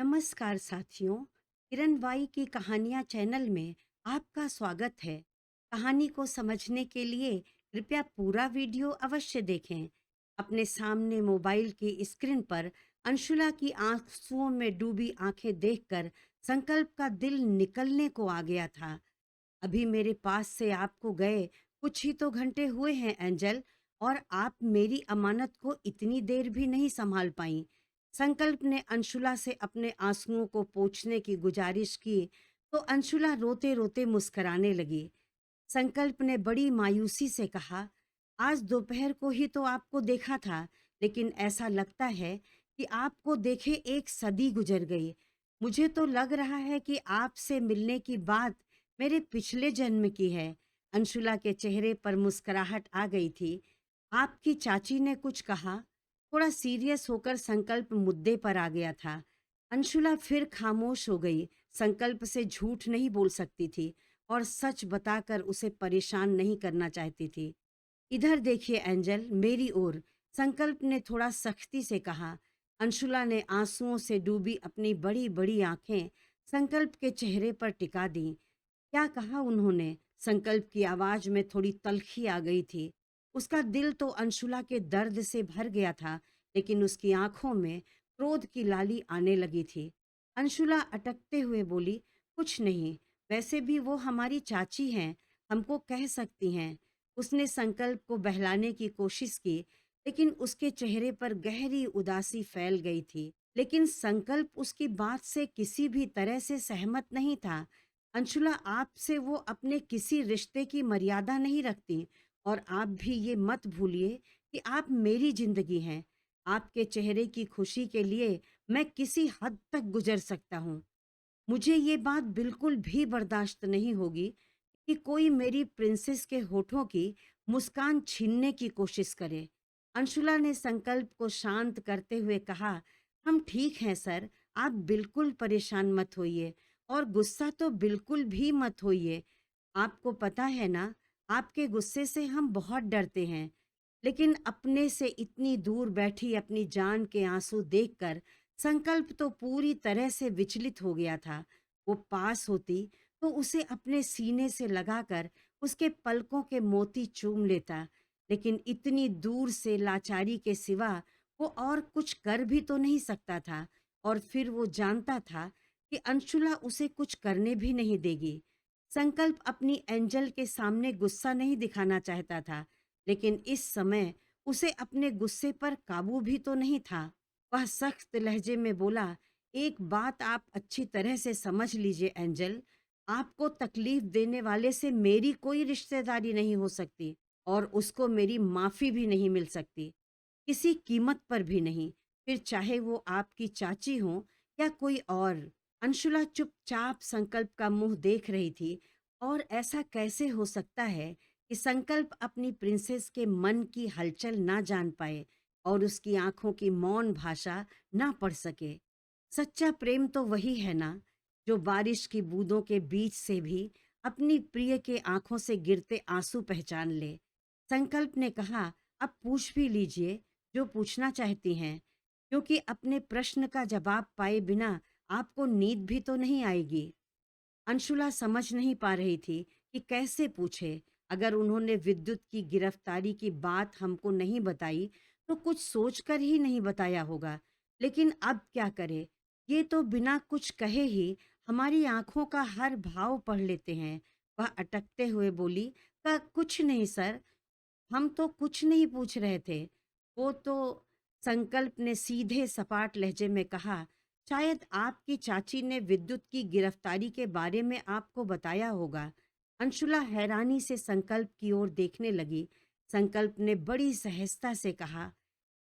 नमस्कार साथियों। किरण बाई की कहानियाँ चैनल में आपका स्वागत है। कहानी को समझने के लिए कृपया पूरा वीडियो अवश्य देखें। अपने सामने मोबाइल की स्क्रीन पर अंशुला की आंसुओं में डूबी आंखें देखकर संकल्प का दिल निकलने को आ गया था। अभी मेरे पास से आपको गए कुछ ही तो घंटे हुए हैं एंजल, और आप मेरी अमानत को इतनी देर भी नहीं संभाल पाई। संकल्प ने अंशुला से अपने आंसुओं को पोंछने की गुजारिश की तो अंशुला रोते रोते मुस्कुराने लगी। संकल्प ने बड़ी मायूसी से कहा, आज दोपहर को ही तो आपको देखा था, लेकिन ऐसा लगता है कि आपको देखे एक सदी गुजर गई। मुझे तो लग रहा है कि आपसे मिलने की बात मेरे पिछले जन्म की है। अंशुला के चेहरे पर मुस्कुराहट आ गई थी। आपकी चाची ने कुछ कहा? थोड़ा सीरियस होकर संकल्प मुद्दे पर आ गया था। अंशुला फिर खामोश हो गई। संकल्प से झूठ नहीं बोल सकती थी और सच बताकर उसे परेशान नहीं करना चाहती थी। इधर देखिए एंजल, मेरी ओर, संकल्प ने थोड़ा सख्ती से कहा। अंशुला ने आंसुओं से डूबी अपनी बड़ी बड़ी आंखें संकल्प के चेहरे पर टिका दी। क्या कहा उन्होंने? संकल्प की आवाज में थोड़ी तल्खी आ गई थी। उसका दिल तो अंशुला के दर्द से भर गया था, लेकिन उसकी आंखों में क्रोध की लाली आने लगी थी। अंशुला अटकते हुए बोली, कुछ नहीं, वैसे भी वो हमारी चाची हैं, हमको कह सकती हैं। उसने संकल्प को बहलाने की कोशिश की, लेकिन उसके चेहरे पर गहरी उदासी फैल गई थी। लेकिन संकल्प उसकी बात से किसी भी तरह से सहमत नहीं था। अंशुला, आपसे वो अपने किसी रिश्ते की मर्यादा नहीं रखती, और आप भी ये मत भूलिए कि आप मेरी जिंदगी हैं। आपके चेहरे की खुशी के लिए मैं किसी हद तक गुजर सकता हूँ। मुझे ये बात बिल्कुल भी बर्दाश्त नहीं होगी कि कोई मेरी प्रिंसेस के होठों की मुस्कान छीनने की कोशिश करे। अंशुला ने संकल्प को शांत करते हुए कहा, हम ठीक हैं सर, आप बिल्कुल परेशान मत होइए, और गुस्सा तो बिल्कुल भी मत होइए। आपको पता है ना, आपके गुस्से से हम बहुत डरते हैं। लेकिन अपने से इतनी दूर बैठी अपनी जान के आंसू देखकर संकल्प तो पूरी तरह से विचलित हो गया था। वो पास होती तो उसे अपने सीने से लगाकर उसके पलकों के मोती चूम लेता, लेकिन इतनी दूर से लाचारी के सिवा वो और कुछ कर भी तो नहीं सकता था। और फिर वो जानता था कि अंशुला उसे कुछ करने भी नहीं देगी। संकल्प अपनी एंजल के सामने गुस्सा नहीं दिखाना चाहता था, लेकिन इस समय उसे अपने गुस्से पर काबू भी तो नहीं था। वह सख्त लहजे में बोला, एक बात आप अच्छी तरह से समझ लीजिए एंजल, आपको तकलीफ देने वाले से मेरी कोई रिश्तेदारी नहीं हो सकती, और उसको मेरी माफी भी नहीं मिल सकती, किसी कीमत पर भी नहीं, फिर चाहे वो आपकी चाची हो या कोई और। अंशुला चुपचाप संकल्प का मुंह देख रही थी, और ऐसा कैसे हो सकता है कि संकल्प अपनी प्रिंसेस के मन की हलचल ना जान पाए और उसकी आंखों की मौन भाषा ना पढ़ सके। सच्चा प्रेम तो वही है ना, जो बारिश की बूंदों के बीच से भी अपनी प्रिय के आंखों से गिरते आंसू पहचान ले। संकल्प ने कहा, अब पूछ भी लीजिए जो पूछना चाहती हैं, क्योंकि अपने प्रश्न का जवाब पाए बिना आपको नींद भी तो नहीं आएगी। अंशुला समझ नहीं पा रही थी कि कैसे पूछे। अगर उन्होंने विद्युत की गिरफ्तारी की बात हमको नहीं बताई तो कुछ सोचकर ही नहीं बताया होगा, लेकिन अब क्या करे? ये तो बिना कुछ कहे ही हमारी आंखों का हर भाव पढ़ लेते हैं। वह अटकते हुए बोली, का कुछ नहीं सर, हम तो कुछ नहीं पूछ रहे थे। वो तो, संकल्प ने सीधे सपाट लहजे में कहा, शायद आपकी चाची ने विद्युत की गिरफ्तारी के बारे में आपको बताया होगा। अंशुला हैरानी से संकल्प की ओर देखने लगी। संकल्प ने बड़ी सहजता से कहा,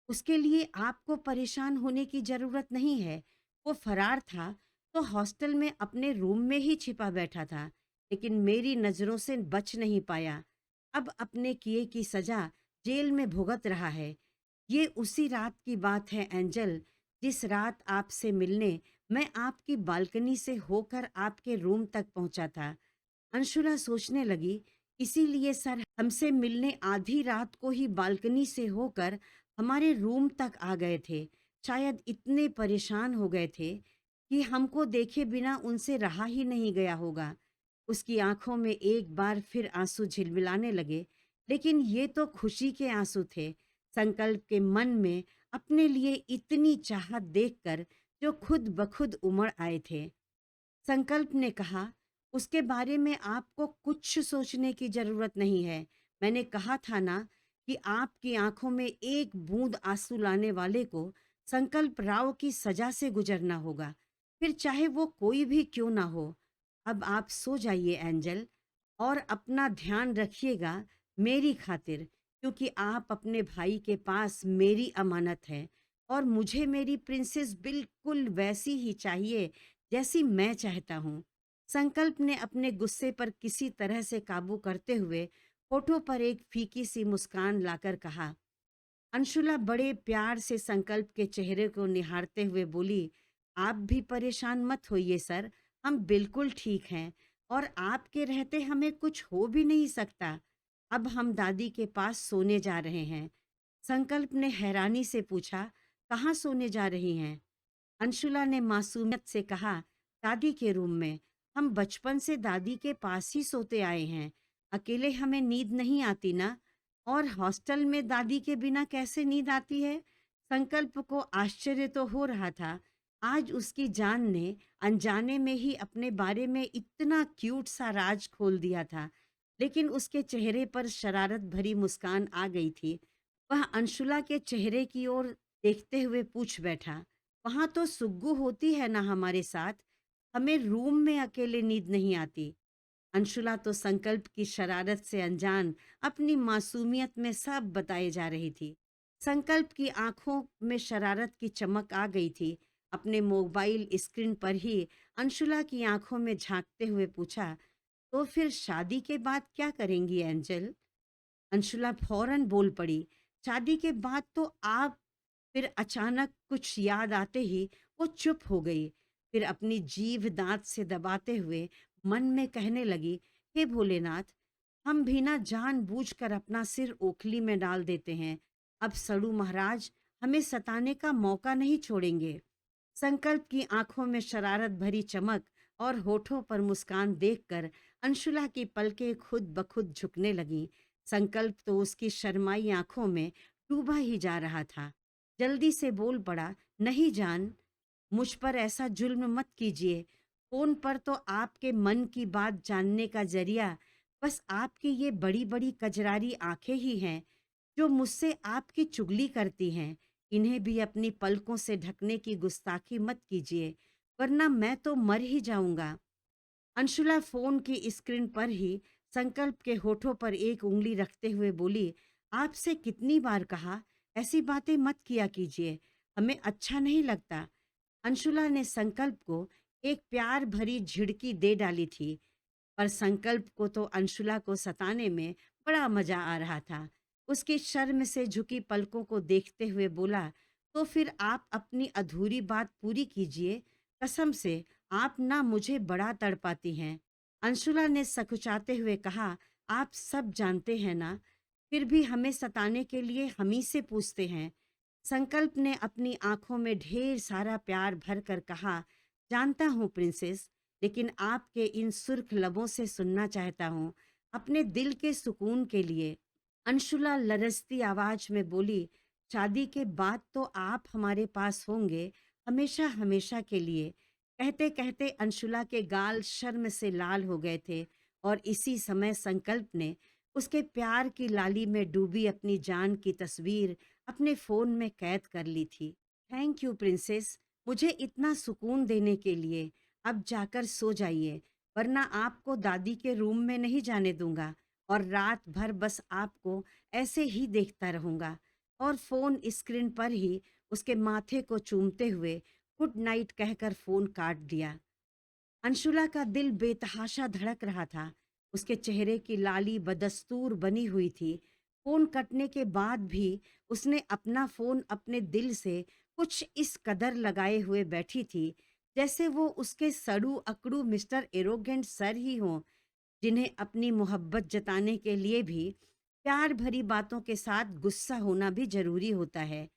उसके लिए आपको परेशान होने की जरूरत नहीं है। वो फरार था तो हॉस्टल में अपने रूम में ही छिपा बैठा था, लेकिन मेरी नजरों से बच नहीं पाया। अब अपने किए की सजा जेल में भुगत रहा है। ये उसी रात की बात है एंजल, जिस रात आपसे मिलने मैं आपकी बालकनी से होकर आपके रूम तक पहुंचा था। अंशुला सोचने लगी, इसीलिए सर हमसे मिलने आधी रात को ही बालकनी से होकर हमारे रूम तक आ गए थे। शायद इतने परेशान हो गए थे कि हमको देखे बिना उनसे रहा ही नहीं गया होगा। उसकी आंखों में एक बार फिर आंसू झिलमिलाने लगे, लेकिन ये तो खुशी के आंसू थे। संकल्प के मन में अपने लिए इतनी चाहत देखकर जो खुद ब खुद उमड़ आए थे। संकल्प ने कहा, उसके बारे में आपको कुछ सोचने की जरूरत नहीं है। मैंने कहा था ना कि आपकी आंखों में एक बूंद आंसू लाने वाले को संकल्प राव की सजा से गुजरना होगा, फिर चाहे वो कोई भी क्यों ना हो। अब आप सो जाइए एंजल, और अपना ध्यान रखिएगा मेरी खातिर, क्योंकि आप अपने भाई के पास मेरी अमानत है, और मुझे मेरी प्रिंसेस बिल्कुल वैसी ही चाहिए जैसी मैं चाहता हूँ। संकल्प ने अपने गुस्से पर किसी तरह से काबू करते हुए होठों पर एक फीकी सी मुस्कान लाकर कहा। अंशुला बड़े प्यार से संकल्प के चेहरे को निहारते हुए बोली, आप भी परेशान मत होइए सर, हम बिल्कुल ठीक हैं, और आपके रहते हमें कुछ हो भी नहीं सकता। अब हम दादी के पास सोने जा रहे हैं। संकल्प ने हैरानी से पूछा, कहाँ सोने जा रही हैं? अंशुला ने मासूमियत से कहा, दादी के रूम में। हम बचपन से दादी के पास ही सोते आए हैं। अकेले हमें नींद नहीं आती ना, और हॉस्टल में दादी के बिना कैसे नींद आती है? संकल्प को आश्चर्य तो हो रहा था। आज उसकी जान ने अनजाने में ही अपने बारे में इतना क्यूट सा राज खोल दिया था, लेकिन उसके चेहरे पर शरारत भरी मुस्कान आ गई थी। वह अंशुला के चेहरे की ओर देखते हुए पूछ बैठा, वहां तो सुग्गू होती है ना हमारे साथ, हमें रूम में अकेले नींद नहीं आती। अंशुला तो संकल्प की शरारत से अनजान अपनी मासूमियत में सब बताए जा रही थी। संकल्प की आंखों में शरारत की चमक आ गई थी। अपने मोबाइल स्क्रीन पर ही अंशुला की आंखों में झांकते हुए पूछा, तो फिर शादी के बाद क्या करेंगी एंजल? अंशुला फौरन बोल पड़ी, शादी के बाद तो आप। फिर अचानक कुछ याद आते ही वो चुप हो गई। फिर अपनी जीभ दांत से दबाते हुए मन में कहने लगी, हे भोलेनाथ, हम भी ना जानबूझकर अपना सिर ओखली में डाल देते हैं। अब सड़ू महाराज हमें सताने का मौका नहीं छोड़ेंगे। संकल्प की आंखों में शरारत भरी चमक और होठों पर मुस्कान देखकर अंशुला की पलकें खुद ब खुद झुकने लगीं। संकल्प तो उसकी शर्माई आंखों में डूबा ही जा रहा था। जल्दी से बोल पड़ा, नहीं जान, मुझ पर ऐसा जुल्म मत कीजिए। फोन पर तो आपके मन की बात जानने का जरिया बस आपकी ये बड़ी बड़ी कजरारी आंखें ही हैं, जो मुझसे आपकी चुगली करती हैं। इन्हें भी अपनी पलकों से ढकने की गुस्ताखी मत कीजिए, वरना मैं तो मर ही जाऊंगा। अंशुला फोन की स्क्रीन पर ही संकल्प के होठों पर एक उंगली रखते हुए बोली, आपसे कितनी बार कहा, ऐसी बातें मत किया कीजिए, हमें अच्छा नहीं लगता। अंशुला ने संकल्प को एक प्यार भरी झिड़की दे डाली थी, पर संकल्प को तो अंशुला को सताने में बड़ा मजा आ रहा था। उसकी शर्म से झुकी पलकों को देखते हुए बोला, तो फिर आप अपनी अधूरी बात पूरी कीजिए। कसम से आप ना मुझे बड़ा तड़पाती हैं। अंशुला ने सकुचाते हुए कहा, आप सब जानते हैं ना, फिर भी हमें सताने के लिए हम ही से पूछते हैं। संकल्प ने अपनी आंखों में ढेर सारा प्यार भर कर कहा, जानता हूँ प्रिंसेस, लेकिन आपके इन सुर्ख लबों से सुनना चाहता हूँ, अपने दिल के सुकून के लिए। अंशुला लरजती आवाज में बोली, शादी के बाद तो आप हमारे पास होंगे, हमेशा हमेशा के लिए। कहते कहते अंशुला के गाल शर्म से लाल हो गए थे, और इसी समय संकल्प ने उसके प्यार की लाली में डूबी अपनी जान की तस्वीर अपने फोन में कैद कर ली थी। थैंक यू प्रिंसेस, मुझे इतना सुकून देने के लिए। अब जाकर सो जाइए, वरना आपको दादी के रूम में नहीं जाने दूंगा, और रात भर बस आपको ऐसे ही देखता रहूंगा। और फोन स्क्रीन पर ही उसके माथे को चूमते हुए गुड नाइट कहकर फोन काट दिया। अंशुला का दिल बेतहाशा धड़क रहा था। उसके चेहरे की लाली बदस्तूर बनी हुई थी। फोन कटने के बाद भी उसने अपना फोन अपने दिल से कुछ इस कदर लगाए हुए बैठी थी, जैसे वो उसके सड़ू अकड़ू मिस्टर एरोगेंट सर ही हों, जिन्हें अपनी मोहब्बत जताने के लिए भी प्यार भरी बातों के साथ गुस्सा होना भी जरूरी होता है।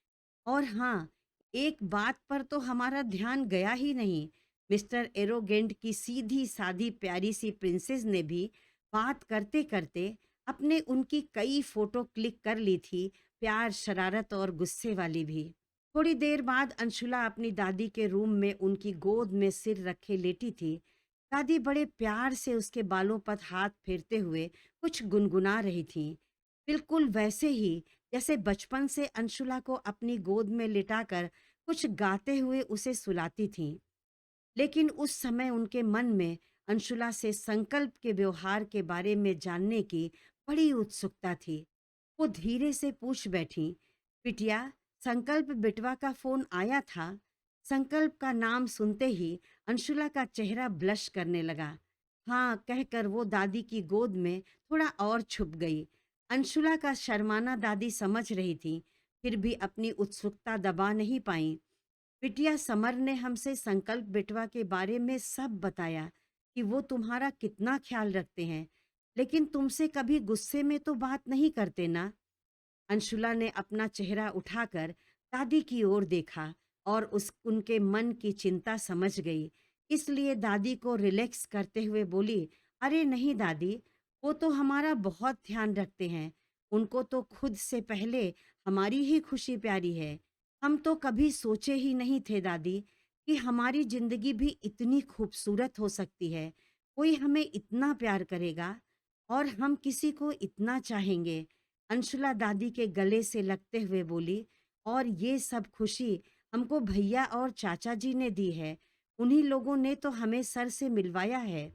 और हाँ, एक बात पर तो हमारा ध्यान गया ही नहीं। मिस्टर एरोगेंट की सीधी सादी प्यारी सी प्रिंसेस ने भी बात करते करते अपने उनकी कई फोटो क्लिक कर ली थी, प्यार, शरारत और गुस्से वाली भी। थोड़ी देर बाद अंशुला अपनी दादी के रूम में उनकी गोद में सिर रखे लेटी थी। दादी बड़े प्यार से उसके बालों पर हाथ फेरते हुए कुछ गुनगुना रही थी, बिल्कुल वैसे ही जैसे बचपन से अंशुला को अपनी गोद में लिटाकर कुछ गाते हुए उसे सुलाती थीं। लेकिन उस समय उनके मन में अंशुला से संकल्प के व्यवहार के बारे में जानने की बड़ी उत्सुकता थी। वो धीरे से पूछ बैठी, बिटिया, संकल्प बिटवा का फोन आया था? संकल्प का नाम सुनते ही अंशुला का चेहरा ब्लश करने लगा। हाँ कहकर वो दादी की गोद में थोड़ा और छुप गई। अंशुला का शर्माना दादी समझ रही थी, फिर भी अपनी उत्सुकता दबा नहीं पाई। बिटिया, समर ने हमसे संकल्प बिटवा के बारे में सब बताया कि वो तुम्हारा कितना ख्याल रखते हैं, लेकिन तुमसे कभी गुस्से में तो बात नहीं करते ना? अंशुला ने अपना चेहरा उठाकर दादी की ओर देखा और उस उनके मन की चिंता समझ गई। इसलिए दादी को रिलैक्स करते हुए बोली, अरे नहीं दादी, वो तो हमारा बहुत ध्यान रखते हैं। उनको तो खुद से पहले हमारी ही खुशी प्यारी है। हम तो कभी सोचे ही नहीं थे दादी कि हमारी जिंदगी भी इतनी खूबसूरत हो सकती है। कोई हमें इतना प्यार करेगा और हम किसी को इतना चाहेंगे। अंशुला दादी के गले से लगते हुए बोली, और ये सब खुशी हमको भैया और चाचा जी ने दी है। उन्हीं लोगों ने तो हमें सर से मिलवाया है,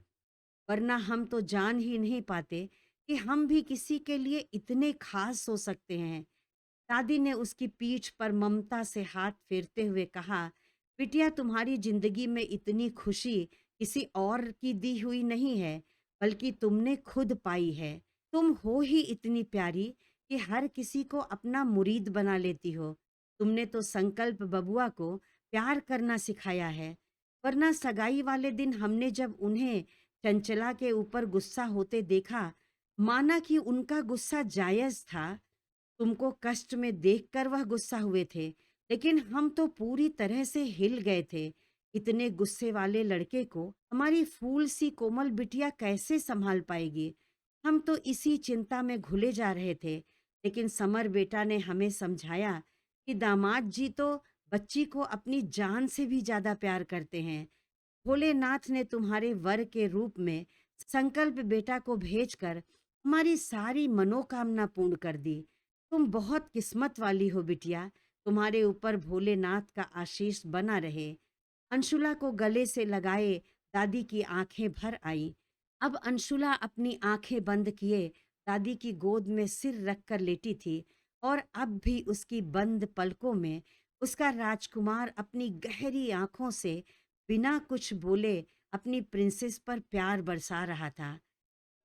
वरना हम तो जान ही नहीं पाते कि हम भी किसी के लिए इतने खास हो सकते हैं। दादी ने उसकी पीठ पर ममता से हाथ फेरते हुए कहा, बिटिया, तुम्हारी जिंदगी में इतनी खुशी किसी और की दी हुई नहीं है, बल्कि तुमने खुद पाई है। तुम हो ही इतनी प्यारी कि हर किसी को अपना मुरीद बना लेती हो। तुमने तो संकल्प बबुआ को प्यार करना सिखाया है, वरना सगाई वाले दिन हमने जब उन्हें चंचला के ऊपर गुस्सा होते देखा, माना कि उनका गुस्सा जायज था। तुमको कष्ट में देखकर वह गुस्सा हुए थे, लेकिन हम तो पूरी तरह से हिल गए थे। इतने गुस्से वाले लड़के को हमारी फूल सी कोमल बिटिया कैसे संभाल पाएगी? हम तो इसी चिंता में घुले जा रहे थे, लेकिन समर बेटा ने हमें समझाया कि दामाद जी तो बच्ची को अपनी जान से भी ज्यादा प्यार करते हैं। भोलेनाथ ने तुम्हारे वर के रूप में संकल्प बेटा को भेजकर हमारी सारी मनोकामना पूर्ण कर दी। तुम बहुत किस्मत वाली हो बिटिया। तुम्हारे ऊपर भोलेनाथ का आशीष बना रहे। अंशुला को गले से लगाए दादी की आंखें भर आई। अब अंशुला अपनी आंखें बंद किए दादी की गोद में सिर रखकर लेटी थी, और अब भी उसकी बंद पलकों में उसका राजकुमार अपनी गहरी आंखों से बिना कुछ बोले अपनी प्रिंसेस पर प्यार बरसा रहा था।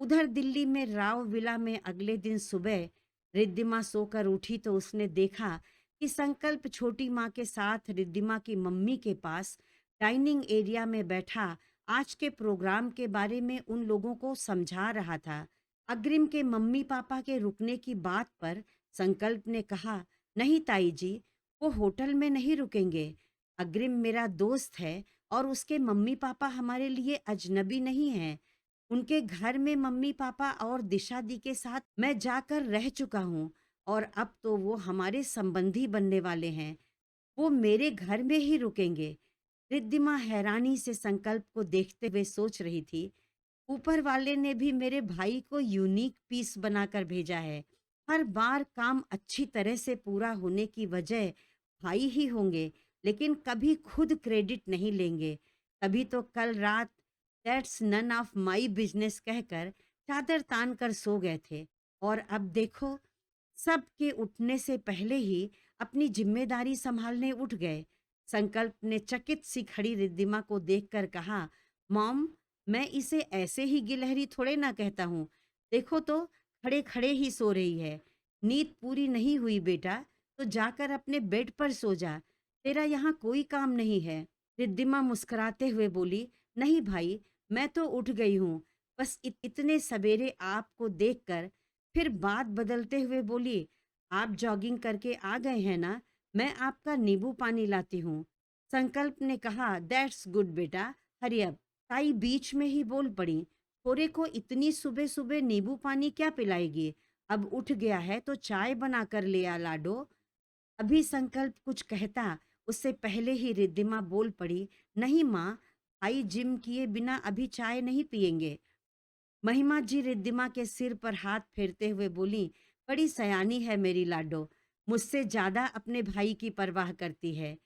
उधर दिल्ली में राव विला में अगले दिन सुबह रिद्धिमा सोकर उठी तो उसने देखा कि संकल्प छोटी माँ के साथ रिद्धिमा की मम्मी के पास डाइनिंग एरिया में बैठा आज के प्रोग्राम के बारे में उन लोगों को समझा रहा था। अग्रिम के मम्मी पापा के रुकने की बात पर संकल्प ने कहा, नहीं ताई जी, वो होटल में नहीं रुकेंगे। अग्रिम मेरा दोस्त है और उसके मम्मी पापा हमारे लिए अजनबी नहीं हैं। उनके घर में मम्मी पापा और दिशा दी के साथ मैं जाकर रह चुका हूँ, और अब तो वो हमारे संबंधी बनने वाले हैं। वो मेरे घर में ही रुकेंगे। रिद्धिमा हैरानी से संकल्प को देखते हुए सोच रही थी, ऊपर वाले ने भी मेरे भाई को यूनिक पीस बनाकर भेजा है। हर बार काम अच्छी तरह से पूरा होने की वजह भाई ही होंगे, लेकिन कभी खुद क्रेडिट नहीं लेंगे। तभी तो कल रात that's none of my business कहकर चादर तान कर सो गए थे, और अब देखो, सबके उठने से पहले ही अपनी जिम्मेदारी संभालने उठ गए। संकल्प ने चकित सी खड़ी रिद्धिमा को देखकर कहा, मॉम, मैं इसे ऐसे ही गिलहरी थोड़े ना कहता हूँ। देखो तो, खड़े खड़े ही सो रही है। नींद पूरी नहीं हुई बेटा, तो जाकर अपने बेड पर सो जा। तेरा यहाँ कोई काम नहीं है। रिद्धिमा मुस्कुराते हुए बोली, नहीं भाई, मैं तो उठ गई हूँ। बस इतने सवेरे आपको देखकर। फिर बात बदलते हुए बोली, आप जॉगिंग करके आ गए हैं ना? मैं आपका नींबू पानी लाती हूँ। संकल्प ने कहा, दैट्स गुड बेटा, हरी अप। ताई बीच में ही बोल पड़ी, छोरे को इतनी सुबह सुबह नींबू पानी क्या पिलाएगी? अब उठ गया है तो चाय बना कर ले आ लाडो। अभी संकल्प कुछ कहता, उससे पहले ही रिद्धिमा बोल पड़ी, नहीं माँ, आई जिम किए बिना अभी चाय नहीं पिएंगे। महिमा जी रिद्धिमा के सिर पर हाथ फेरते हुए बोली, बड़ी सयानी है मेरी लाडो, मुझसे ज्यादा अपने भाई की परवाह करती है।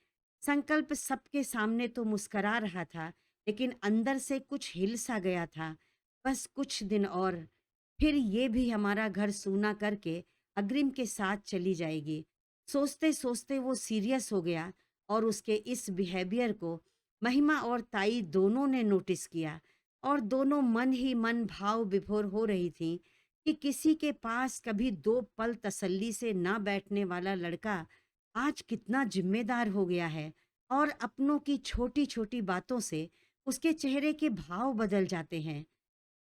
संकल्प सबके सामने तो मुस्करा रहा था, लेकिन अंदर से कुछ हिल सा गया था। बस कुछ दिन और, फिर ये भी हमारा घर सूना करके अग्रिम के साथ चली जाएगी। सोचते सोचते वो सीरियस हो गया और उसके इस बिहेवियर को महिमा और ताई दोनों ने नोटिस किया, और दोनों मन ही मन भाव विभोर हो रही थीं कि किसी के पास कभी 2 पल तसल्ली से ना बैठने वाला लड़का आज कितना जिम्मेदार हो गया है, और अपनों की छोटी छोटी बातों से उसके चेहरे के भाव बदल जाते हैं।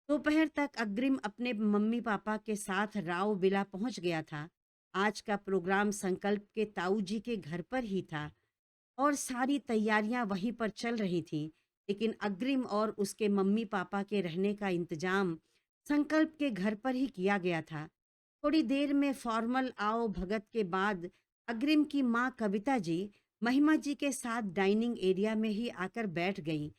दोपहर तक अग्रिम अपने मम्मी पापा के साथ राव बिला पहुंच गया था। आज का प्रोग्राम संकल्प के ताऊ जी के घर पर ही था और सारी तैयारियां वहीं पर चल रही थीं, लेकिन अग्रिम और उसके मम्मी पापा के रहने का इंतजाम संकल्प के घर पर ही किया गया था। थोड़ी देर में फॉर्मल आओ भगत के बाद अग्रिम की माँ कविता जी महिमा जी के साथ डाइनिंग एरिया में ही आकर बैठ गईं।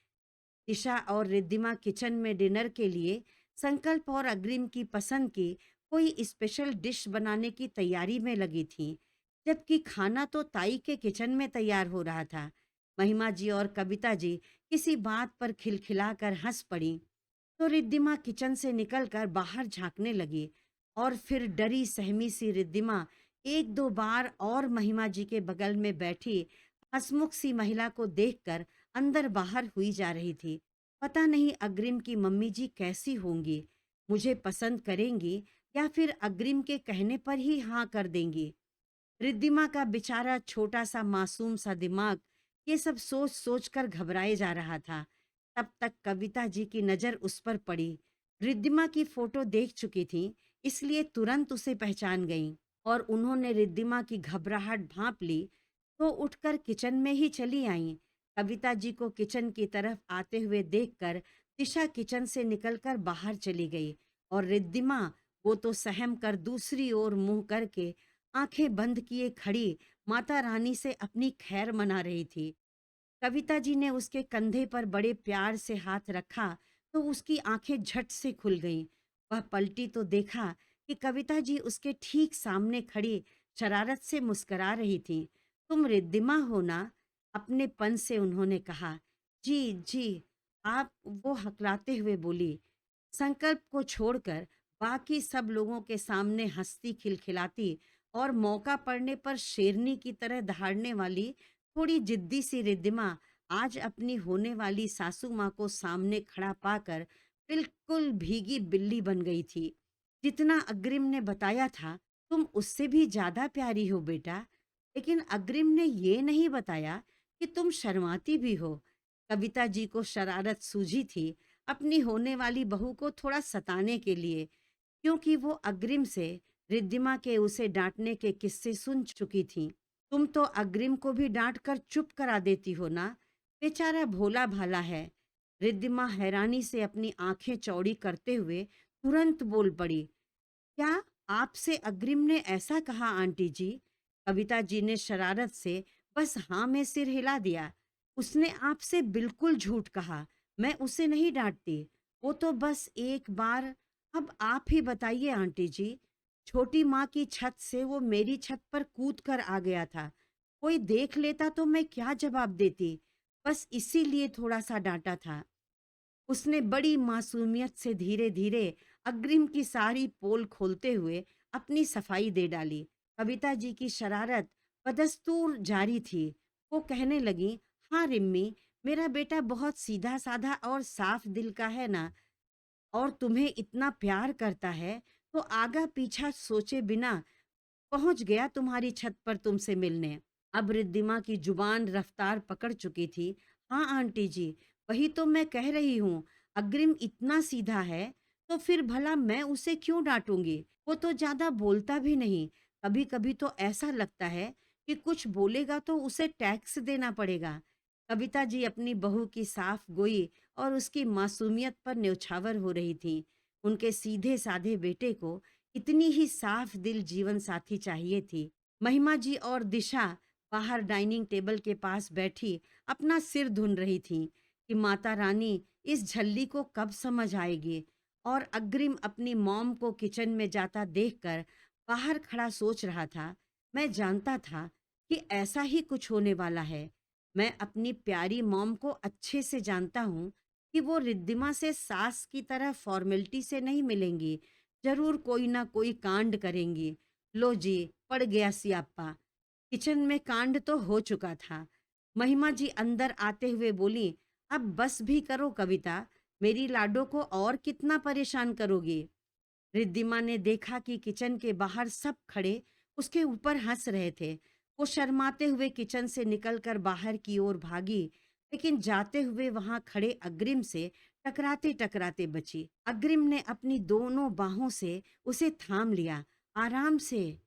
दिशा और रिद्धिमा किचन में डिनर के लिए संकल्प और अग्रिम की पसंद की कोई स्पेशल डिश बनाने की तैयारी में लगी थी, जबकि खाना तो ताई के किचन में तैयार हो रहा था। महिमा जी और कविता जी किसी बात पर खिलखिलाकर हंस पड़ी, तो रिद्धिमा किचन से निकलकर बाहर झांकने लगी, और फिर डरी सहमी सी रिद्धिमा एक दो बार और महिमा जी के बगल में बैठी हंसमुख सी महिला को देखकर अंदर बाहर हुई जा रही थी। पता नहीं अग्रिम की मम्मी जी कैसी होंगी, मुझे पसंद करेंगी या फिर अग्रिम के कहने पर ही हाँ कर देंगी। रिद्धिमा का बेचारा छोटा सा मासूम सा दिमाग ये सब सोच सोच कर घबराए जा रहा था। तब तक कविता जी की नजर उस पर पड़ी। रिद्धिमा की फोटो देख चुकी थी, इसलिए तुरंत उसे पहचान गईं, और उन्होंने रिद्धिमा की घबराहट भांप ली तो उठकर किचन में ही चली आईं। कविता जी को किचन की तरफ आते हुए देखकर दिशा किचन से निकलकर बाहर चली गई, और रिद्धिमा वो तो सहम कर दूसरी ओर मुंह करके आंखें बंद किए खड़ी माता रानी से अपनी खैर मना रही थी। कविता जी ने उसके कंधे पर बड़े प्यार से हाथ रखा तो उसकी आंखें झट से खुल गईं। वह पलटी तो देखा कि कविता जी उसके ठीक सामने खड़ी शरारत से मुस्कुरा रही थी। तुम रिद्धिमा हो ना? अपने पन से उन्होंने कहा। जी जी, आप, वो हकलाते हुए बोली। संकल्प को छोड़कर बाकी सब लोगों के सामने हंसती खिलखिलाती और मौका पड़ने पर शेरनी की तरह दहाड़ने वाली थोड़ी जिद्दी सी रिद्धिमा आज अपनी होने वाली सासू माँ को सामने खड़ा पाकर बिल्कुल भीगी बिल्ली बन गई थी। जितना अग्रिम ने बताया था, तुम उससे भी ज्यादा प्यारी हो बेटा, लेकिन अग्रिम ने ये नहीं बताया कि तुम शर्माती भी हो। कविता जी को शरारत सूझी थी अपनी होने वाली बहू को थोड़ा सताने के लिए, क्योंकि वो अग्रिम से रिद्धिमा के उसे डांटने के किस्से सुन चुकी थी। तुम तो अग्रिम को भी डांट कर चुप करा देती हो ना, बेचारा भोला भाला है। रिद्धिमा हैरानी से अपनी आंखें चौड़ी करते हुए तुरंत बोल पड़ी, क्या आपसे अग्रिम ने ऐसा कहा आंटी जी? कविता जी ने शरारत से बस हाँ में सिर हिला दिया। उसने आपसे बिल्कुल झूठ कहा, मैं उसे नहीं डांटती, वो तो बस एक बार। अब आप ही बताइए आंटी जी, छोटी माँ की छत से वो मेरी छत पर कूद कर आ गया था, कोई देख लेता तो मैं क्या जवाब देती? बस इसीलिए थोड़ा सा डांटा था। उसने बड़ी मासूमियत से धीरे धीरे अग्रिम की सारी पोल खोलते हुए अपनी सफाई दे डाली। कविता जी की शरारत बदस्तूर जारी थी। वो कहने लगी, हाँ रिम्मी, मेरा बेटा बहुत सीधा साधा और साफ दिल का है ना, और तुम्हें इतना प्यार करता है तो आगा पीछा सोचे बिना पहुंच गया तुम्हारी छत पर तुमसे मिलने। अब रिद्धिमा की जुबान रफ्तार पकड़ चुकी थी। हाँ आंटी जी, वही तो मैं कह रही हूँ, अग्रिम इतना सीधा है तो फिर भला मैं उसे क्यों डांटूंगी? वो तो ज्यादा बोलता भी नहीं। कभी कभी तो ऐसा लगता है कि कुछ बोलेगा तो उसे टैक्स देना पड़ेगा। कविता जी अपनी बहू की साफ गोई और उसकी मासूमियत पर न्यौछावर हो रही थी। उनके सीधे साधे बेटे को इतनी ही साफ दिल जीवन साथी चाहिए थी। महिमा जी और दिशा बाहर डाइनिंग टेबल के पास बैठी अपना सिर धुन रही थी कि माता रानी इस झल्ली को कब समझ आएगी। और अग्रिम अपनी मॉम को किचन में जाता देखकर बाहर खड़ा सोच रहा था, मैं जानता था कि ऐसा ही कुछ होने वाला है। मैं अपनी प्यारी मॉम को अच्छे से जानता हूँ कि वो रिद्धिमा से सास की तरह फॉर्मेलिटी से नहीं मिलेंगी। जरूर कोई ना कोई कांड करेंगी। लो जी, पड़ गया सियापा। किचन में कांड तो हो चुका था। महिमा जी अंदर आते हुए बोली, अब बस भी करो कविता, मेरी लाडो को और कितना परेशान करोगी। रिद्धिमा ने देखा कि किचन के बाहर सब खड़े उसके ऊपर हंस रहे थे। वो शर्माते हुए किचन से निकलकर बाहर की ओर भागी, लेकिन जाते हुए वहां खड़े अग्रिम से टकराते टकराते बची। अग्रिम ने अपनी दोनों बाहों से उसे थाम लिया। आराम से।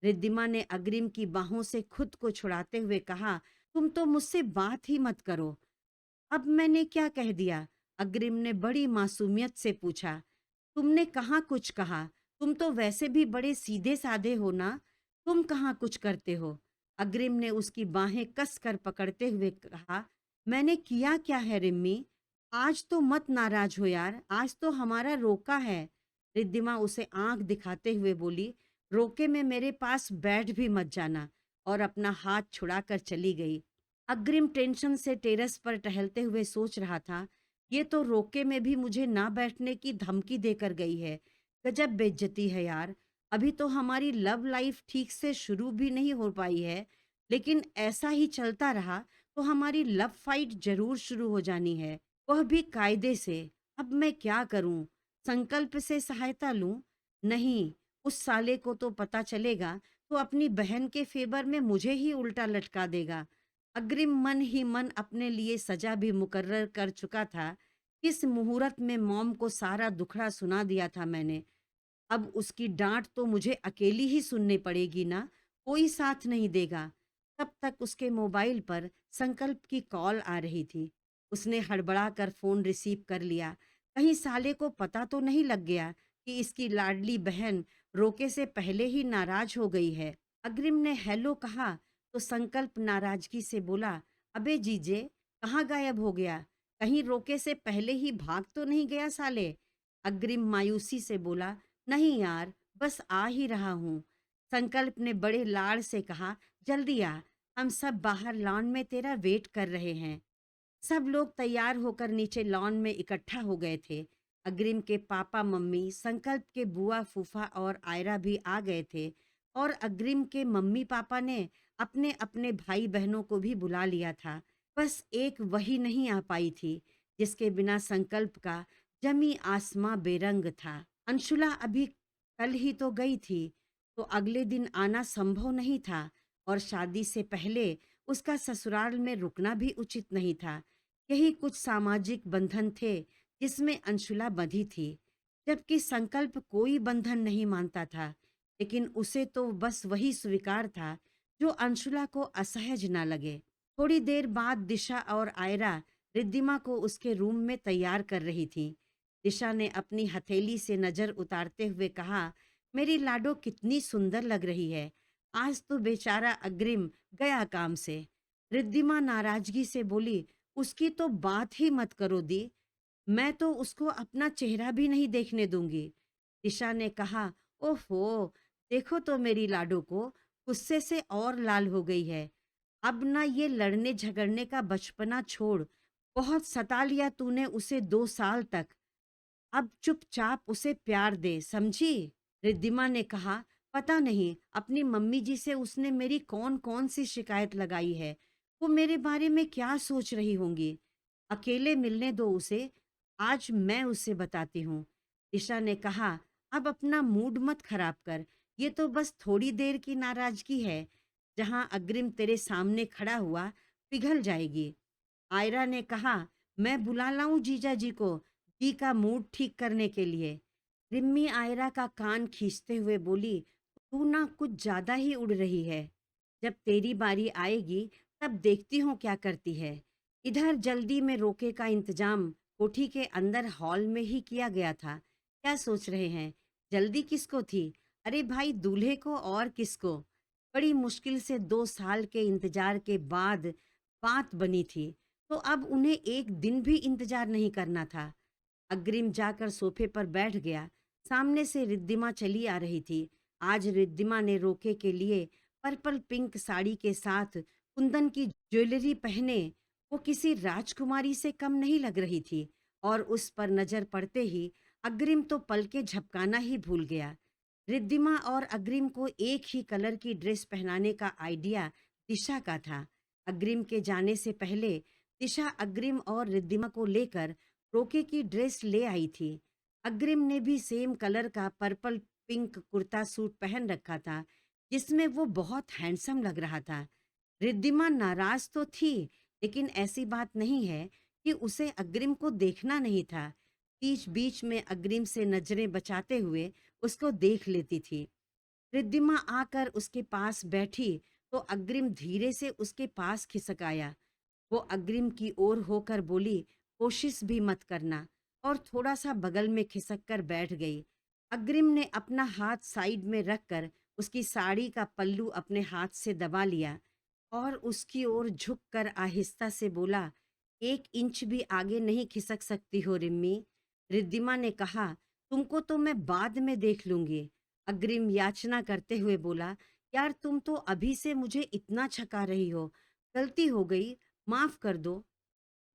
रिद्धिमा ने अग्रिम की बाहों से खुद को छुड़ाते हुए कहा, तुम तो मुझसे बात ही मत करो। अब मैंने क्या कह दिया? अग्रिम ने बड़ी मासूमियत से पूछा। तुमने कहाँ कुछ कहा? तुम तो वैसे भी बड़े सीधे साधे हो ना। तुम कहाँ कुछ करते हो? अग्रिम ने उसकी बाहें कस कर पकड़ते हुए कहा, मैंने किया क्या है रिम्मी? आज तो मत नाराज हो यार, आज तो हमारा रोका है। रिद्धिमा उसे आंख दिखाते हुए बोली, रोके में मेरे पास बैठ भी मत जाना। और अपना हाथ छुड़ाकर चली गई। अग्रिम टेंशन से टेरेस पर टहलते हुए सोच रहा था, ये तो रोके में भी मुझे ना बैठने की धमकी देकर गई है। गजब बेइज्जती है यार। अभी तो हमारी लव लाइफ ठीक से शुरू भी नहीं हो पाई है, लेकिन ऐसा ही चलता रहा तो हमारी लव फाइट जरूर शुरू हो जानी है, वह भी कायदे से। अब मैं क्या करूं? संकल्प से सहायता लूं? नहीं, उस साले को तो पता चलेगा तो अपनी बहन के फेवर में मुझे ही उल्टा लटका देगा। अग्रिम मन ही मन अपने लिए सजा भी मुकर्रर कर चुका था। किस मुहूर्त में मॉम को सारा दुखड़ा सुना दिया था मैंने। अब उसकी डांट तो मुझे अकेली ही सुननी पड़ेगी ना, कोई साथ नहीं देगा। तब तक उसके मोबाइल पर संकल्प की कॉल आ रही थी। उसने हड़बड़ा कर फोन रिसीव कर लिया। कहीं साले को पता तो नहीं लग गया कि इसकी लाडली बहन रोके से पहले ही नाराज हो गई है। अग्रिम ने हेलो कहा तो संकल्प नाराजगी से बोला, अबे जीजे, कहाँ गायब हो गया? कहीं रोके से पहले ही भाग तो नहीं गया साले? अग्रिम मायूसी से बोला, नहीं यार, बस आ ही रहा हूँ। संकल्प ने बड़े लाड़ से कहा, जल्दी आ, हम सब बाहर लॉन में तेरा वेट कर रहे हैं। सब लोग तैयार होकर नीचे लॉन में इकट्ठा हो गए थे। अग्रिम के पापा मम्मी, संकल्प के बुआ फूफा और आयरा भी आ गए थे। और अग्रिम के मम्मी पापा ने अपने अपने भाई बहनों को भी बुला लिया था। बस एक वही नहीं आ पाई थी, जिसके बिना संकल्प का जमी आसमां बेरंग था। अंशुला अभी कल ही तो गई थी, तो अगले दिन आना संभव नहीं था। और शादी से पहले उसका ससुराल में रुकना भी उचित नहीं था। यही कुछ सामाजिक बंधन थे जिसमें अंशुला बंधी थी। जबकि संकल्प कोई बंधन नहीं मानता था, लेकिन उसे तो बस वही स्वीकार था जो अंशुला को असहज ना लगे। थोड़ी देर बाद दिशा और आयरा रिद्धिमा को उसके रूम में तैयार कर रही थी। दिशा ने अपनी हथेली से नजर उतारते हुए कहा, मेरी लाडो कितनी सुंदर लग रही है। आज तो बेचारा अग्रिम गया काम से। रिद्धिमा नाराजगी से बोली, उसकी तो बात ही मत करो दी, मैं तो उसको अपना चेहरा भी नहीं देखने दूंगी। दिशा ने कहा, ओहो, देखो तो मेरी लाडो को गुस्से से और लाल हो गई है। अब ना ये लड़ने झगड़ने का बचपना छोड़, बहुत सता लिया तूने उसे 2 साल तक। अब चुपचाप उसे प्यार दे, समझी? रिद्धिमा ने कहा, पता नहीं अपनी मम्मी जी से उसने मेरी कौन कौन सी शिकायत लगाई है। वो मेरे बारे में क्या सोच रही होंगी। अकेले मिलने दो उसे, आज मैं उसे बताती हूँ। दिशा ने कहा, अब अपना मूड मत खराब कर, ये तो बस थोड़ी देर की नाराजगी है। जहाँ अग्रिम तेरे सामने खड़ा हुआ पिघल जाएगी। आयरा ने कहा, मैं बुला लाऊं जीजा जी को, जी का मूड ठीक करने के लिए। रिम्मी आयरा का कान खींचते हुए बोली, तू ना कुछ ज्यादा ही उड़ रही है। जब तेरी बारी आएगी तब देखती हूँ क्या करती है। इधर जल्दी में रोके का इंतजाम कोठी के अंदर हॉल में ही किया गया था। क्या सोच रहे हैं? जल्दी किसको थी? अरे भाई, दूल्हे को और किसको? बड़ी मुश्किल से 2 साल के इंतजार के बाद बात बनी थी, तो अब उन्हें एक दिन भी इंतजार नहीं करना था। अग्रिम जाकर सोफे पर बैठ गया। सामने से रिद्धिमा चली आ रही थी। आज रिद्धिमा ने रोके के लिए पर्पल पिंक साड़ी के साथ कुंदन की ज्वेलरी पहने वो किसी राजकुमारी से कम नहीं लग रही थी, और उस पर नजर पड़ते ही अग्रिम तो पलके झपकाना ही भूल गया। रिद्धिमा और अग्रिम को एक ही कलर की ड्रेस पहनाने का आइडिया दिशा का था। अग्रिम के जाने से पहले दिशा अग्रिम और रिद्धिमा को लेकर रोके की ड्रेस ले आई थी। अग्रिम ने भी सेम कलर का पर्पल पिंक कुर्ता सूट पहन रखा था, जिसमें वो बहुत हैंडसम लग रहा था। रिद्धिमा नाराज तो थी, लेकिन ऐसी बात नहीं है कि उसे अग्रिम को देखना नहीं था। बीच बीच में अग्रिम से नजरें बचाते हुए उसको देख लेती थी। रिद्धिमा आकर उसके पास बैठी तो अग्रिम धीरे से उसके पास खिसक आया। वो अग्रिम की ओर होकर बोली, कोशिश भी मत करना, और थोड़ा सा बगल में खिसक कर बैठ गई। अग्रिम ने अपना हाथ साइड में रखकर उसकी साड़ी का पल्लू अपने हाथ से दबा लिया और उसकी ओर झुककर आहिस्ता से बोला, 1 इंच भी आगे नहीं खिसक सकती हो रिम्मी। रिद्धिमा ने कहा, तुमको तो मैं बाद में देख लूंगी। अग्रिम याचना करते हुए बोला, यार तुम तो अभी से मुझे इतना छका रही हो, गलती हो गई, माफ कर दो।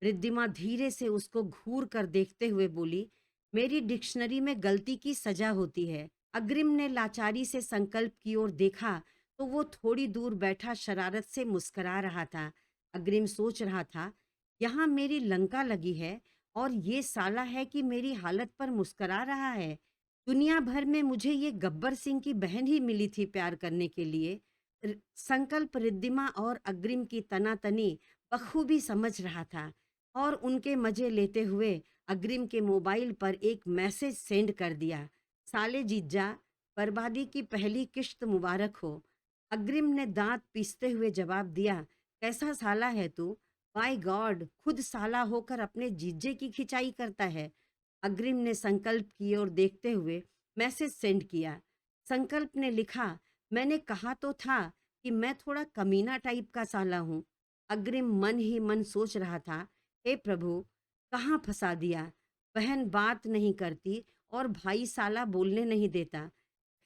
रिद्धिमा धीरे से उसको घूर कर देखते हुए बोली, मेरी डिक्शनरी में गलती की सजा होती है। अग्रिम ने लाचारी से संकल्प की ओर देखा तो वो थोड़ी दूर बैठा शरारत से मुस्कुरा रहा था। अग्रिम सोच रहा था, यहाँ मेरी लंका लगी है और ये साला है कि मेरी हालत पर मुस्कुरा रहा है। दुनिया भर में मुझे ये गब्बर सिंह की बहन ही मिली थी प्यार करने के लिए। संकल्प रिद्धिमा और अग्रिम की तनातनी बखूबी समझ रहा था, और उनके मजे लेते हुए अग्रिम के मोबाइल पर एक मैसेज सेंड कर दिया, साले जीजा, बर्बादी की पहली किश्त मुबारक हो। अग्रिम ने दांत पीसते हुए जवाब दिया, कैसा साला है तू? बाय गॉड, खुद साला होकर अपने जीजे की खिंचाई करता है। अग्रिम ने संकल्प की ओर देखते हुए मैसेज सेंड किया। संकल्प ने लिखा, मैंने कहा तो था कि मैं थोड़ा कमीना टाइप का साला हूँ। अग्रिम मन ही मन सोच रहा था, हे प्रभु, कहाँ फंसा दिया। बहन बात नहीं करती और भाई साला बोलने नहीं देता।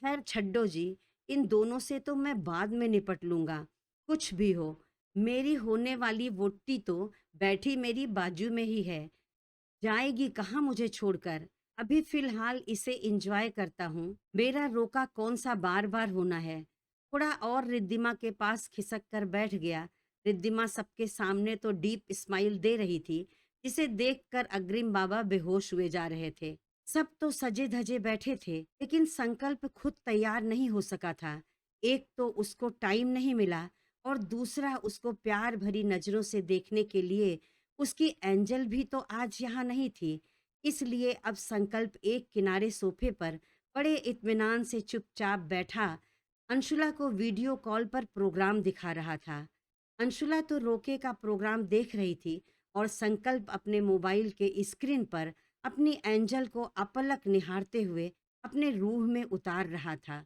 खैर छड्डो जी, इन दोनों से तो मैं बाद में निपट लूंगा। कुछ भी हो, मेरी होने वाली वोट्टी तो बैठी मेरी बाजू में ही है, जाएगी कहाँ मुझे छोड़कर। अभी फिलहाल इसे एंजॉय करता हूँ, मेरा रोका कौन सा बार बार होना है। थोड़ा और रिद्धिमा के पास खिसक कर बैठ गया। रिद्धिमा सबके सामने तो डीप स्माइल दे रही थी, जिसे देखकर अग्रिम बाबा बेहोश हुए जा रहे थे। सब तो सजे धजे बैठे थे, लेकिन संकल्प खुद तैयार नहीं हो सका था। एक तो उसको टाइम नहीं मिला, और दूसरा उसको प्यार भरी नजरों से देखने के लिए उसकी एंजल भी तो आज यहाँ नहीं थी। इसलिए अब संकल्प एक किनारे सोफे पर बड़े इत्मीनान से चुपचाप बैठा अंशुला को वीडियो कॉल पर प्रोग्राम दिखा रहा था। अंशुला तो रोके का प्रोग्राम देख रही थी, और संकल्प अपने मोबाइल के स्क्रीन पर अपनी एंजल को अपलक निहारते हुए अपने रूह में उतार रहा था।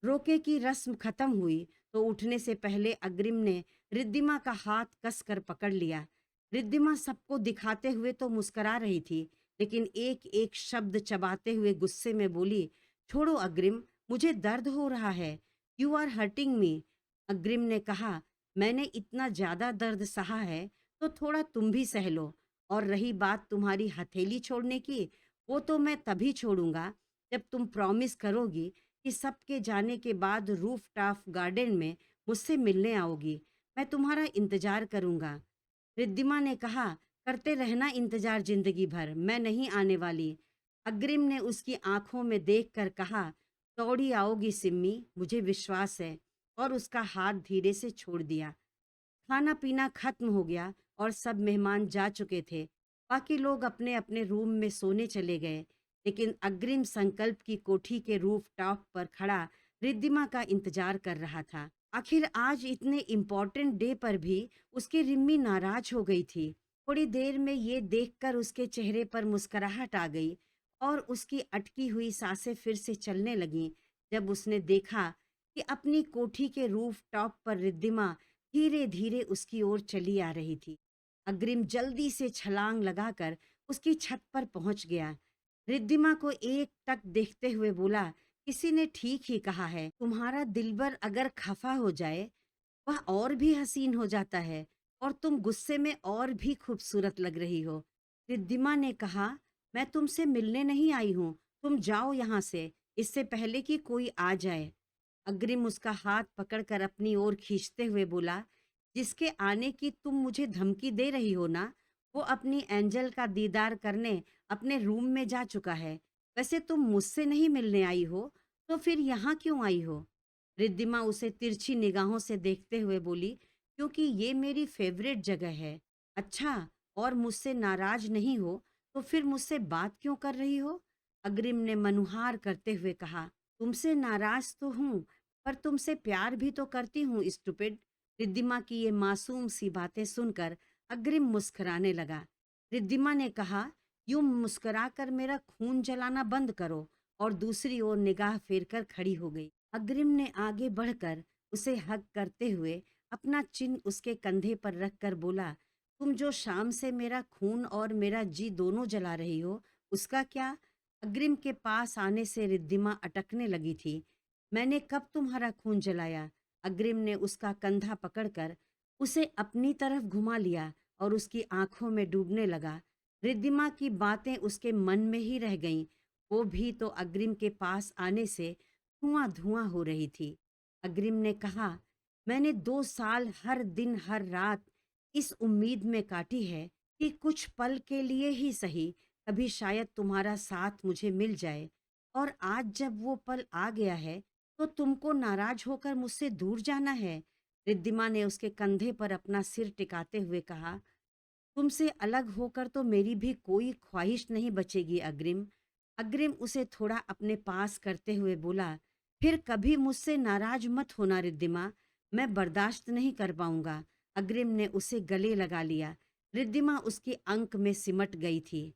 रोके की रस्म खत्म हुई तो उठने से पहले अग्रिम ने रिद्धिमा का हाथ कसकर पकड़ लिया। रिद्धिमा सबको दिखाते हुए तो मुस्कुरा रही थी, लेकिन एक एक शब्द चबाते हुए गुस्से में बोली, छोड़ो अग्रिम, मुझे दर्द हो रहा है। You are hurting me. Agrim ने कहा, मैंने इतना ज्यादा दर्द सहा है तो थोड़ा तुम भी सह लो। और रही बात तुम्हारी हथेली छोड़ने की, वो तो मैं तभी छोड़ूंगा जब तुम प्रॉमिस करोगी कि सबके जाने के बाद रूफ टॉप गार्डन में मुझसे मिलने आओगी। मैं तुम्हारा इंतजार करूंगा। रिद्धिमा ने कहा, करते रहना इंतजार जिंदगी भर, मैं नहीं आने वाली। अग्रिम ने उसकी आंखों में देखकर कहा, दौड़ी आओगी सिम्मी, मुझे विश्वास है, और उसका हाथ धीरे से छोड़ दिया। खाना पीना खत्म हो गया और सब मेहमान जा चुके थे। बाकी लोग अपने अपने रूम में सोने चले गए, लेकिन अग्रिम संकल्प की कोठी के रूफ टॉप पर खड़ा रिद्धिमा का इंतजार कर रहा था। आखिर आज इतने इम्पोर्टेंट डे पर भी उसकी रिम्मी नाराज हो गई थी। थोड़ी देर में ये देखकर उसके चेहरे पर मुस्कुराहट आ गई और उसकी अटकी हुई सांसें फिर से चलने लगीं जब उसने देखा कि अपनी कोठी के रूफ टॉप पर रिद्धिमा धीरे धीरे उसकी ओर चली आ रही थी। अग्रिम जल्दी से छलांग लगाकर उसकी छत पर पहुंच गया। रिद्धिमा को एक टक देखते हुए बोला, किसी ने ठीक ही कहा है, तुम्हारा दिलबर अगर खफा हो जाए वह और भी हसीन हो जाता है और तुम गुस्से में और भी खूबसूरत लग रही हो। रिद्धिमा ने कहा, मैं तुमसे मिलने नहीं आई हूँ, तुम जाओ यहाँ से, इससे पहले कि कोई आ जाए। अग्रिम उसका हाथ पकड़कर अपनी ओर खींचते हुए बोला, जिसके आने की तुम मुझे धमकी दे रही हो ना, वो अपनी एंजल का दीदार करने अपने रूम में जा चुका है। वैसे तुम मुझसे नहीं मिलने आई हो, तो फिर यहाँ क्यों आई हो? रिद्धिमा उसे तिरछी निगाहों से देखते हुए बोली, क्योंकि ये मेरी फेवरेट जगह है। अच्छा, और मुझसे नाराज नहीं हो तो फिर मुझसे बात क्यों कर रही हो? अग्रिम ने मनुहार करते हुए कहा, तुमसे नाराज तो हूँ, पर तुमसे प्यार भी तो करती हूँ स्टूपिड। रिद्धिमा की ये मासूम सी बातें सुनकर अग्रिम मुस्कुराने लगा। रिद्धिमा ने कहा, यूं मुस्कुराकर मेरा खून जलाना बंद करो, और दूसरी ओर निगाह फेरकर खड़ी हो गई। अग्रिम ने आगे बढ़कर उसे हग करते हुए अपना चिन उसके कंधे पर रखकर बोला, तुम जो शाम से मेरा खून और मेरा जी दोनों जला रही हो, उसका क्या? अग्रिम के पास आने से रिद्धिमा अटकने लगी थी। मैंने कब तुम्हारा खून जलाया? अग्रिम ने उसका कंधा पकड़कर उसे अपनी तरफ घुमा लिया और उसकी आंखों में डूबने लगा। रिद्धिमा की बातें उसके मन में ही रह गईं। वो भी तो अग्रिम के पास आने से धुआं धुआं हो रही थी। अग्रिम ने कहा, मैंने 2 साल हर दिन हर रात इस उम्मीद में काटी है कि कुछ पल के लिए ही सही कभी शायद तुम्हारा साथ मुझे मिल जाए, और आज जब वो पल आ गया है तो तुमको नाराज होकर मुझसे दूर जाना है? रिद्धिमा ने उसके कंधे पर अपना सिर टिकाते हुए कहा, तुमसे अलग होकर तो मेरी भी कोई ख्वाहिश नहीं बचेगी अग्रिम। अग्रिम उसे थोड़ा अपने पास करते हुए बोला, फिर कभी मुझसे नाराज मत होना रिद्धिमा, मैं बर्दाश्त नहीं कर पाऊंगा। अग्रिम ने उसे गले लगा लिया। रिद्धिमा उसकी अंक में सिमट गई थी।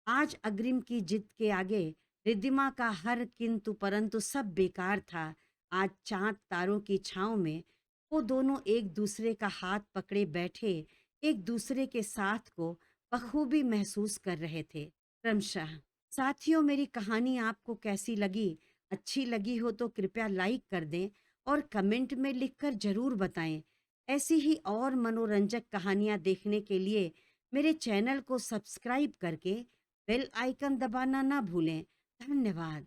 आज अग्रिम की जिद के आगे रिद्धिमा का हर किंतु परंतु सब बेकार था। आज चांद तारों की छांव में वो दोनों एक दूसरे का हाथ पकड़े बैठे एक दूसरे के साथ को बखूबी महसूस कर रहे थे। क्रमशः साथियों, मेरी कहानी आपको कैसी लगी? अच्छी लगी हो तो कृपया लाइक कर दें और कमेंट में लिखकर जरूर बताएं। ऐसी ही और मनोरंजक कहानियां देखने के लिए मेरे चैनल को सब्सक्राइब करके बेल आइकन दबाना ना भूलें। धन्यवाद।